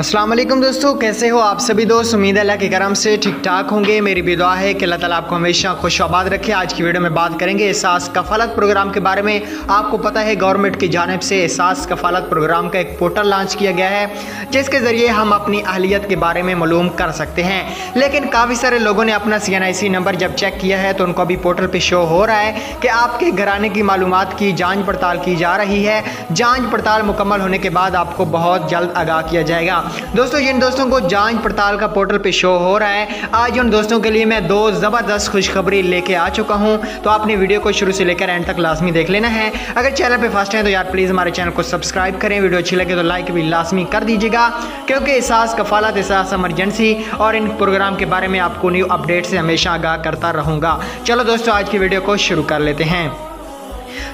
अस्सलाम वालेकुम दोस्तों, कैसे हो आप सभी दोस्त। उम्मीद है अल्लाह के करम से ठीक ठाक होंगे। मेरी भी दुआ है कि अल्लाह ताला आपको हमेशा खुशआबाद रखे। आज की वीडियो में बात करेंगे एहसास कफालत प्रोग्राम के बारे में। आपको पता है गवर्नमेंट की जानिब से एहसास कफालत प्रोग्राम का एक पोर्टल लॉन्च किया गया है, जिसके ज़रिए हम अपनी अहलियत के बारे में मालूम कर सकते हैं। लेकिन काफ़ी सारे लोगों ने अपना CNIC नंबर जब चेक किया है तो उनको अभी पोर्टल पर शो हो रहा है कि आपके घराने की मालूमात की जाँच पड़ताल की जा रही है। जाँच पड़ताल मुकम्मल होने के बाद आपको बहुत जल्द आगाह किया जाएगा। दोस्तों, जिन दोस्तों को जांच पड़ताल का पोर्टल पे शो हो रहा है, आज उन दोस्तों के लिए मैं दो ज़बरदस्त खुशखबरी लेके आ चुका हूं। तो आपने वीडियो को शुरू से लेकर एंड तक लाजमी देख लेना है। अगर चैनल पे फर्स्ट है तो यार प्लीज़ हमारे चैनल को सब्सक्राइब करें। वीडियो अच्छी लगे तो लाइक भी लाजमी कर दीजिएगा, क्योंकि एहसास कफालत, एहसास इमरजेंसी और इन प्रोग्राम के बारे में आपको न्यू अपडेट से हमेशा आगाह करता रहूँगा। चलो दोस्तों, आज की वीडियो को शुरू कर लेते हैं।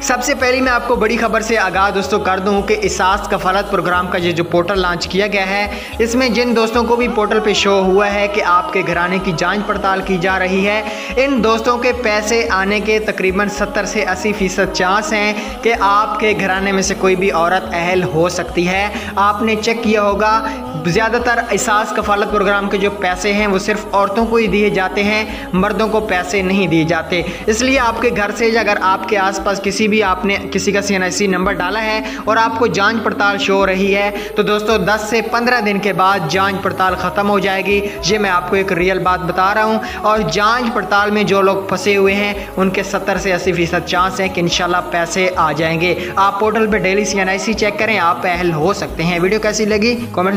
सबसे पहले मैं आपको बड़ी खबर से आगाह दोस्तों कर दूं कि एहसास कफालत प्रोग्राम का ये जो पोर्टल लॉन्च किया गया है, इसमें जिन दोस्तों को भी पोर्टल पे शो हुआ है कि आपके घराने की जांच पड़ताल की जा रही है, इन दोस्तों के पैसे आने के तकरीबन 70 से 80% चांस हैं कि आपके घराने में से कोई भी औरत अहल हो सकती है। आपने चेक किया होगा, ज़्यादातर एहसास कफालत प्रोग्राम के जो पैसे हैं वो सिर्फ औरतों को ही दिए जाते हैं, मर्दों को पैसे नहीं दिए जाते। इसलिए आपके घर से अगर आपके आसपास आपने किसी का CNIC नंबर डाला है और आपको जांच पड़ताल शो हो रही है, तो दोस्तों 10 से 15 दिन के बाद जांच पड़ताल ख़त्म हो जाएगी। ये मैं आपको एक रियल बात बता रहा हूं। और जांच पड़ताल में जो लोग फंसे हुए हैं उनके 70 से 80% चांस है कि इंशाल्लाह पैसे आ जाएंगे। आप पोर्टल पर डेली CNIC चेक करें, आप अहल हो सकते हैं। वीडियो कैसी लगी कमेंट